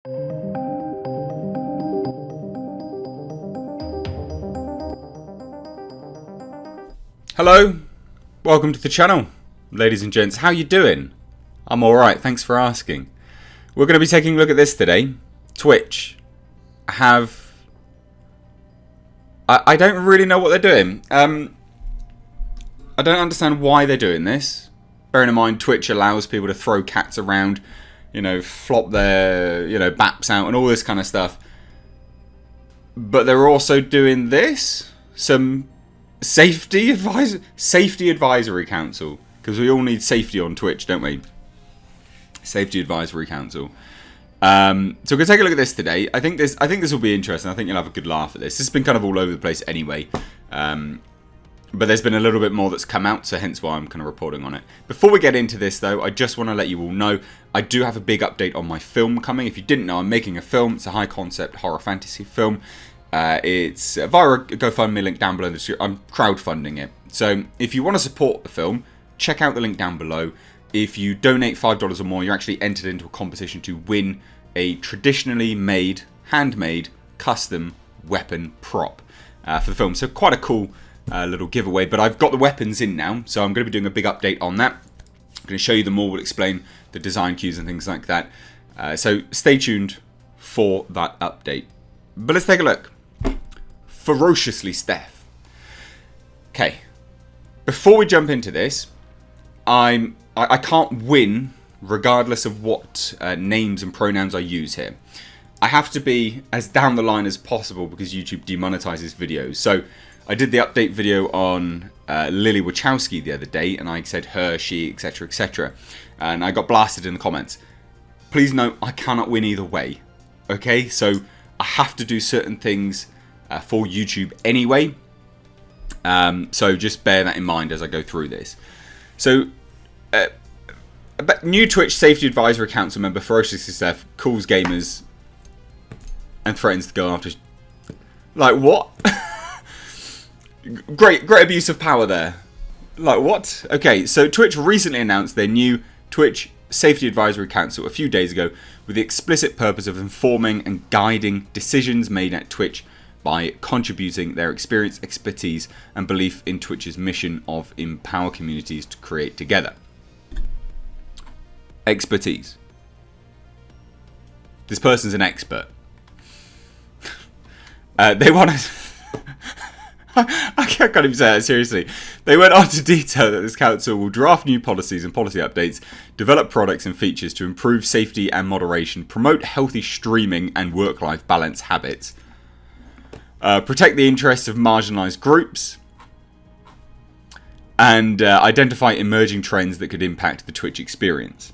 Hello, welcome to the channel, ladies and gents. How you doing? I'm alright, thanks for asking. We're going to be taking a look at this today. Twitch have... I don't really know what they're doing. I don't understand why they're doing this. Bearing in mind, Twitch allows people to throw cats around, you know, flop their, baps out and all this kind of stuff. But they're also doing this. Some safety advisory council, because we all need safety on Twitch, don't we? Safety advisory council. So we're gonna take a look at this today. I think this will be interesting. I think you'll have a good laugh at this. This has been kind of all over the place anyway, but there's been a little bit more that's come out, so hence why I'm kind of reporting on it. Before we get into this though, I just want to let you all know I do have a big update on my film coming. If you didn't know, I'm making a film. It's a high concept horror fantasy film. It's via a GoFundMe link down below in the description. I'm crowdfunding it. So if you want to support the film, check out the link down below. If you donate $5 or more, you're actually entered into a competition to win a traditionally made, handmade, custom weapon prop for the film. So quite a cool little giveaway. But I've got the weapons in now, so I'm going to be doing a big update on that. I'm going to show you them all. We'll explain the design cues and things like that. So stay tuned for that update. But let's take a look. FEROCIOUSLYSTEPH. Okay. Before we jump into this, I can't win regardless of what names and pronouns I use here. I have to be as down the line as possible because YouTube demonetizes videos. So I did the update video on Lily Wachowski the other day, and I said her, she, etc, etc, and I got blasted in the comments. Please note, I cannot win either way. Okay, so I have to do certain things for YouTube anyway. So just bear that in mind as I go through this. So, new Twitch Safety Advisory Council member FEROCIOUSLYSTEPH calls gamers and threatens to go after... Like, what? Great abuse of power there. Like, what? Okay, so Twitch recently announced their new Twitch Safety Advisory Council a few days ago with the explicit purpose of informing and guiding decisions made at Twitch by contributing their experience, expertise, and belief in Twitch's mission of empower communities to create together. Expertise. This person's an expert. They want to... I can't even say that seriously. They went on to detail that this council will draft new policies and policy updates, develop products and features to improve safety and moderation, promote healthy streaming and work-life balance habits, protect the interests of marginalised groups, and identify emerging trends that could impact the Twitch experience.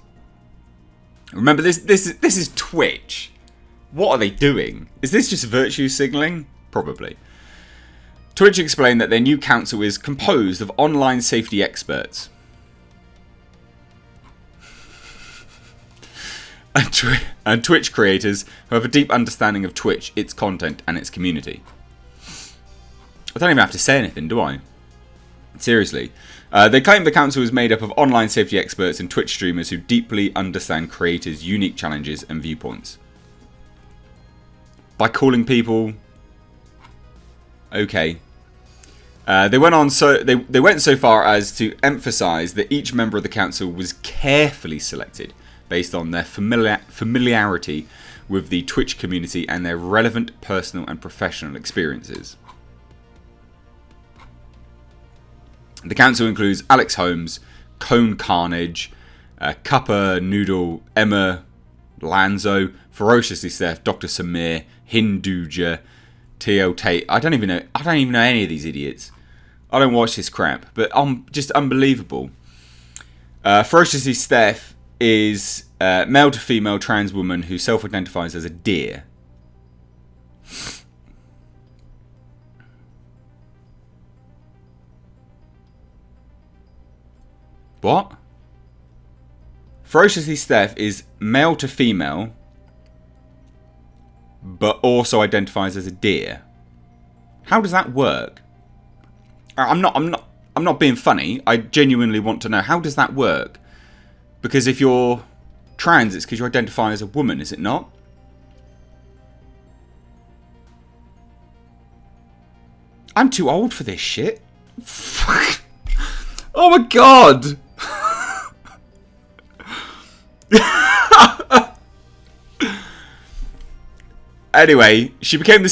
Remember, this is Twitch. What are they doing? Is this just virtue signalling? Probably. Twitch explained that their new council is composed of online safety experts and Twitch creators who have a deep understanding of Twitch, its content, and its community. I don't even have to say anything, do I? Seriously. They claim the council is made up of online safety experts and Twitch streamers who deeply understand creators' unique challenges and viewpoints. By calling people... Okay. They went so far as to emphasise that each member of the council was carefully selected based on their familiarity with the Twitch community and their relevant personal and professional experiences. The council includes Alex Holmes, Cone Carnage, Cuppa Noodle, Emma Lanzo, FEROCIOUSLYSTEPH, Dr. Samir, Hinduja, Teo Tate. I don't even know any of these idiots. I don't watch this crap, but just unbelievable. FEROCIOUSLYSTEPH is a male to female trans woman who self-identifies as a deer. What? FEROCIOUSLYSTEPH is male to female, but also identifies as a deer. How does that work? I'm not being funny. I genuinely want to know, how does that work? Because if you're trans, it's because you identify as a woman, is it not? I'm too old for this shit. Oh my god. Anyway, she became the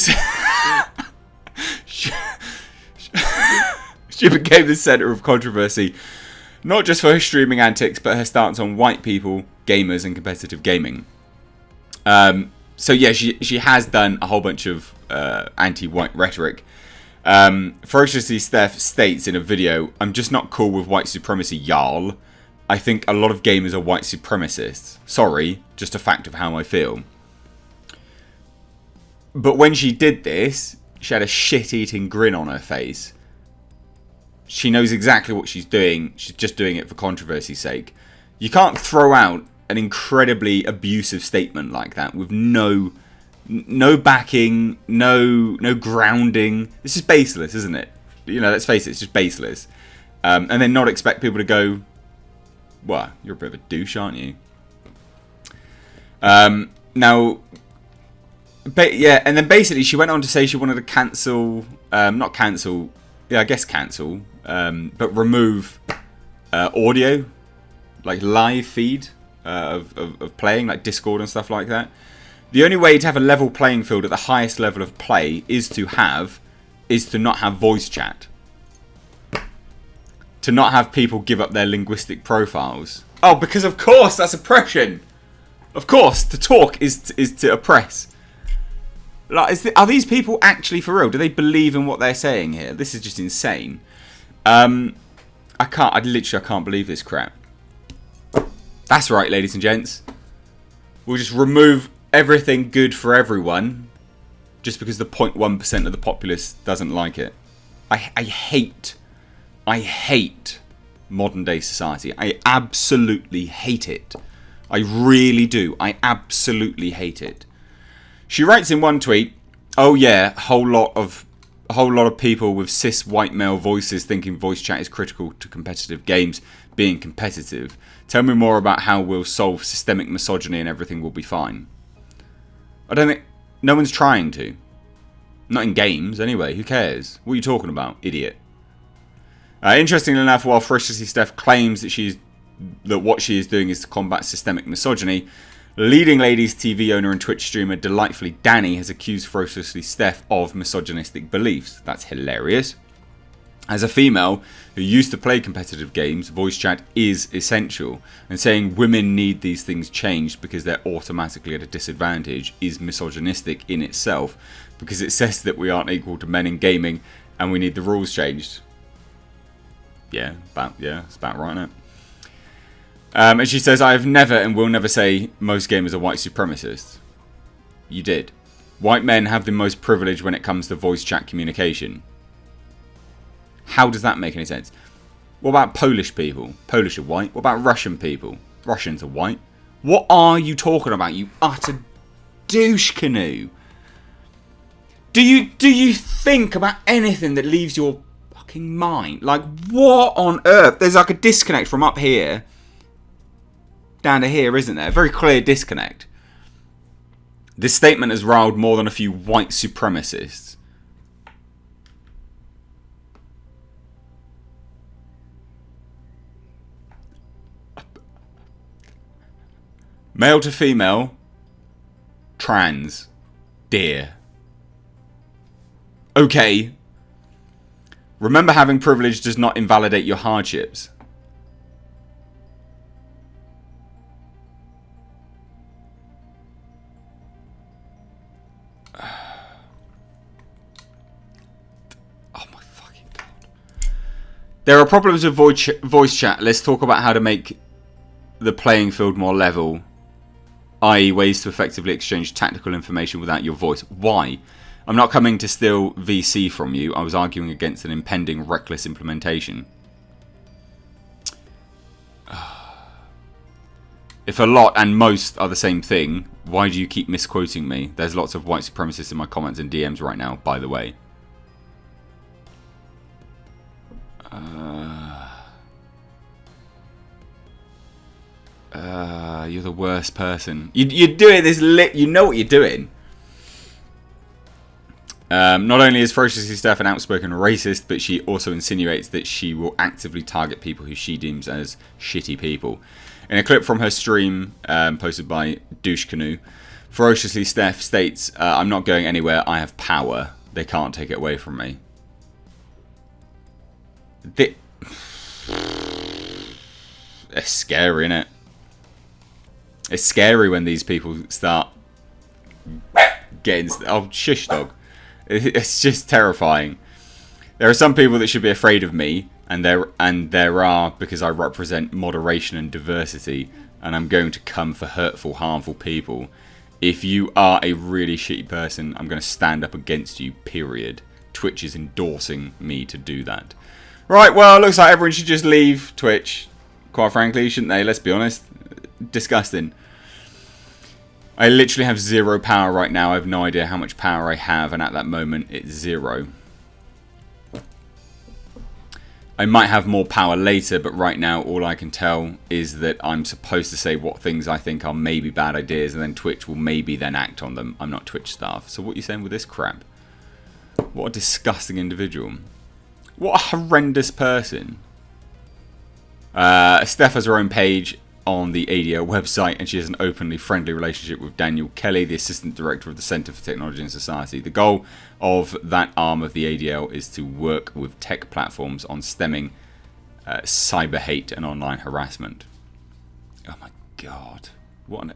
she became the center of controversy, not just for her streaming antics, but her stance on white people, gamers, and competitive gaming. So yeah, she has done a whole bunch of anti-white rhetoric. FEROCIOUSLYSTEPH states in a video, "I'm just not cool with white supremacy, y'all. I think a lot of gamers are white supremacists. Sorry, just a fact of how I feel." But when she did this, she had a shit-eating grin on her face. She knows exactly what she's doing. She's just doing it for controversy's sake. You can't throw out an incredibly abusive statement like that with no backing, no grounding. This is baseless, isn't it? You know, let's face it, it's just baseless. And then not expect people to go, "Well, you're a bit of a douche, aren't you?" Now, yeah, and then basically she went on to say she wanted to cancel, not cancel, yeah, I guess cancel, but remove audio, like live feed of playing, like Discord and stuff like that. The only way to have a level playing field at the highest level of play is to not have voice chat. To not have people give up their linguistic profiles. Oh, because of course that's oppression. Of course, to talk is to oppress. Like, are these people actually for real? Do they believe in what they're saying here? This is just insane. I can't believe this crap. That's right, ladies and gents. We'll just remove everything good for everyone just because the 0.1% of the populace doesn't like it. I hate modern day society. I absolutely hate it. I really do. I absolutely hate it. She writes in one tweet, "Oh yeah, a whole lot of people with cis white male voices thinking voice chat is critical to competitive games being competitive. Tell me more about how we'll solve systemic misogyny and everything will be fine." I don't think... No one's trying to. Not in games, anyway. Who cares? What are you talking about, idiot? Interestingly enough, while FEROCIOUSLYSTEPH claims that what she is doing is to combat systemic misogyny, Leading Ladies TV owner and Twitch streamer Delightfully Danny has accused FEROCIOUSLYSTEPH of misogynistic beliefs. That's hilarious. As a female who used to play competitive games, voice chat is essential, and saying women need these things changed because they're automatically at a disadvantage is misogynistic in itself, because it says that we aren't equal to men in gaming and we need the rules changed. Yeah, it's about right now. And she says, "I have never and will never say most gamers are white supremacists." You did. White men have the most privilege when it comes to voice chat communication. How does that make any sense? What about Polish people? Polish are white. What about Russian people? Russians are white. What are you talking about, you utter douche canoe? Do you think about anything that leaves your fucking mind? Like, what on earth? There's like a disconnect from up here down to here, isn't there? A very clear disconnect. This statement has riled more than a few white supremacists. Male to female, trans, dear. Okay. Remember, having privilege does not invalidate your hardships. There are problems with voice chat. Let's talk about how to make the playing field more level, i.e. ways to effectively exchange tactical information without your voice. Why? I'm not coming to steal VC from you. I was arguing against an impending reckless implementation. If a lot and most are the same thing, why do you keep misquoting me? There's lots of white supremacists in my comments and DMs right now, by the way. You're the worst person. You're doing this you know what you're doing. Not only is FEROCIOUSLYSTEPH an outspoken racist, but she also insinuates that she will actively target people who she deems as shitty people. In a clip from her stream posted by Douche Canoe, FEROCIOUSLYSTEPH states, I'm not going anywhere, I have power. They can't take it away from me. It's scary, innit? It's scary when these people start getting... Oh, shush, dog. It's just terrifying. There are some people that should be afraid of me, and there are because I represent moderation and diversity, and I'm going to come for hurtful, harmful people. If you are a really shitty person, I'm going to stand up against you, period. Twitch is endorsing me to do that. Right, well, it looks like everyone should just leave Twitch. Quite frankly, shouldn't they? Let's be honest. Disgusting. I literally have 0 power right now. I have no idea how much power I have, and at that moment, it's 0. I might have more power later, but right now, all I can tell is that I'm supposed to say what things I think are maybe bad ideas, and then Twitch will maybe then act on them. I'm not Twitch staff. So what are you saying with this crap? What a disgusting individual. What a horrendous person. Steph has her own page on the ADL website, and she has an openly friendly relationship with Daniel Kelly, the Assistant Director of the Centre for Technology and Society. The goal of that arm of the ADL is to work with tech platforms on stemming cyber hate and online harassment. Oh my god. What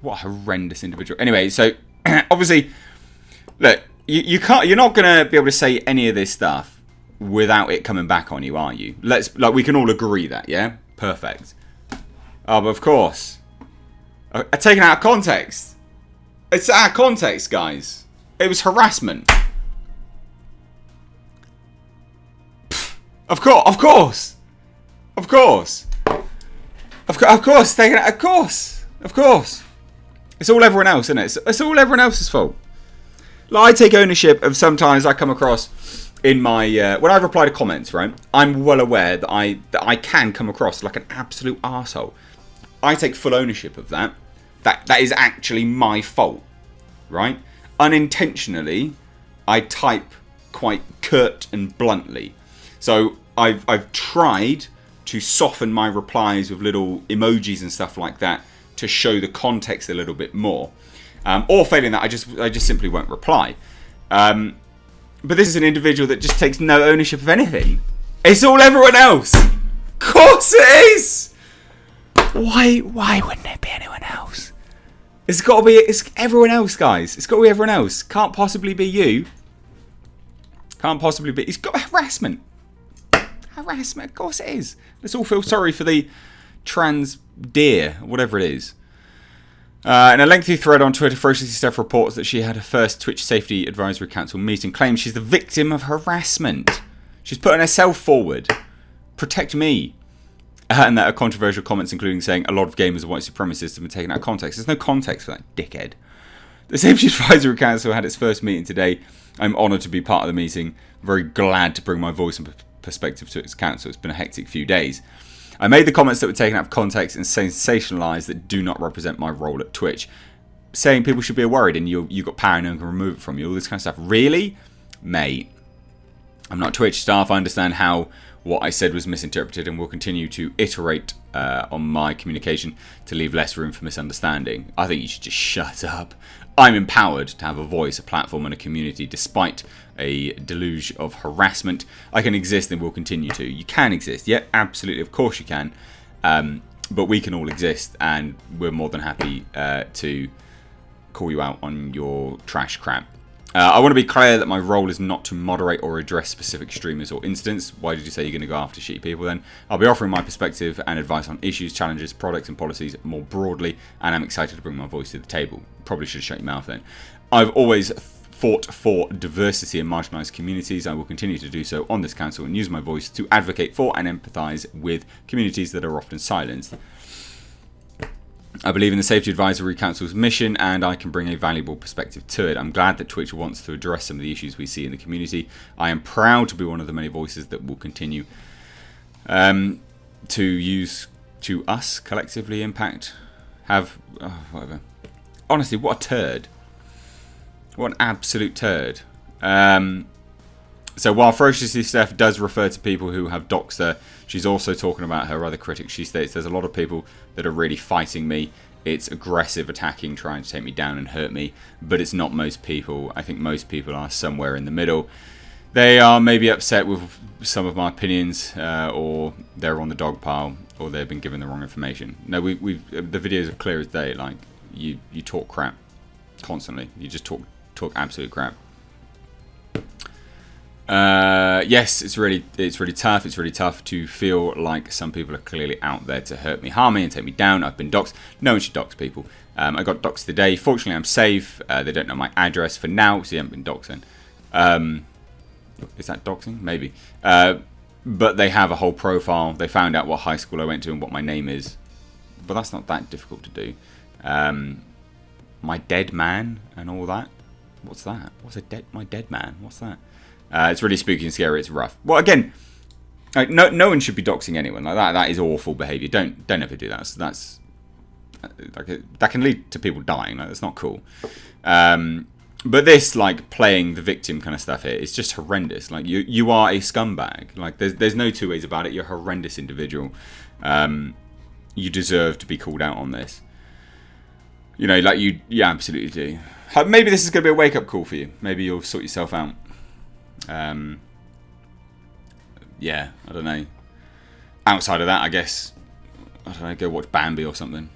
a horrendous individual. Anyway, so obviously, look, you're not going to be able to say any of this stuff without it coming back on you, are you? We can all agree that, yeah? Perfect. Oh, but of course. Taken out of context. It's out of context, guys. It was harassment. Of course. Of course. Of course. Of course. Taken out. Of course. Of course. It's all everyone else, isn't it? It's all everyone else's fault. Like, I take ownership of sometimes I come across in my when I reply to comments, right? I'm well aware that I can come across like an absolute arsehole. I take full ownership of that. That is actually my fault, right? Unintentionally, I type quite curt and bluntly. So I've tried to soften my replies with little emojis and stuff like that to show the context a little bit more. Or failing that, I just simply won't reply. But this is an individual that just takes no ownership of anything. It's all everyone else. Of course it is. Why wouldn't it be anyone else? It's everyone else, guys. It's got to be everyone else. Can't possibly be you. Can't possibly be. It's got harassment. Harassment, of course it is. Let's all feel sorry for the trans deer, whatever it is. In a lengthy thread on Twitter, FEROCIOUSLYSTEPH reports that she had her first Twitch Safety Advisory Council meeting, claims she's the victim of harassment. She's putting herself forward. Protect me. And that her controversial comments, including saying a lot of gamers are white supremacists, have been taken out of context. There's no context for that, dickhead. The Safety Advisory Council had its first meeting today. I'm honoured to be part of the meeting. Very glad to bring my voice and perspective to its council. It's been a hectic few days. I made the comments that were taken out of context and sensationalised that do not represent my role at Twitch. Saying people should be worried and you've got power and no one can remove it from you. All this kind of stuff. Really? Mate. I'm not Twitch staff. I understand how what I said was misinterpreted and will continue to iterate on my communication to leave less room for misunderstanding. I think you should just shut up. I'm empowered to have a voice, a platform and a community despite a deluge of harassment. I can exist and will continue to. You can exist. Yeah, absolutely. Of course you can. But we can all exist and we're more than happy to call you out on your trash crap. I want to be clear that my role is not to moderate or address specific streamers or incidents. Why did you say you're going to go after shitty people then? I'll be offering my perspective and advice on issues, challenges, products and policies more broadly, and I'm excited to bring my voice to the table. Probably should shut your mouth then. I've always fought for diversity in marginalised communities. I will continue to do so on this council and use my voice to advocate for and empathise with communities that are often silenced. I believe in the Safety Advisory Council's mission and I can bring a valuable perspective to it. I'm glad that Twitch wants to address some of the issues we see in the community. I am proud to be one of the many voices that will continue to use to us collectively impact, whatever. Honestly, what a turd. What an absolute turd. So while FEROCIOUSLYSTEPH does refer to people who have doxed her, she's also talking about her other critics. She states there's a lot of people that are really fighting me. It's aggressive attacking, trying to take me down and hurt me, but it's not most people. I think most people are somewhere in the middle. They are maybe upset with some of my opinions, or they're on the dog pile, or they've been given the wrong information. No, the videos are clear as day. Like you talk crap constantly. You just talk absolute crap. Yes, it's really tough. It's really tough to feel like some people are clearly out there to hurt me, harm me, and take me down. I've been doxxed. No one should dox people. I got doxxed today. Fortunately, I'm safe. They don't know my address for now, so you haven't been doxing. Is that doxing? Maybe. But they have a whole profile. They found out what high school I went to and what my name is. But that's not that difficult to do. My dead man and all that. What's that? My dead man? What's that? It's really spooky and scary. It's rough. Well, again, like, no one should be doxing anyone like that. That is awful behaviour. Don't ever do that. That's like that can lead to people dying. Like, that's not cool. But this, like, playing the victim kind of stuff here, is just horrendous. Like, you are a scumbag. Like, there's no two ways about it. You're a horrendous individual. You deserve to be called out on this. You know, like, you absolutely do. Maybe this is going to be a wake-up call for you. Maybe you'll sort yourself out. Yeah, I don't know. Outside of that, I guess, I don't know, go watch Bambi or something.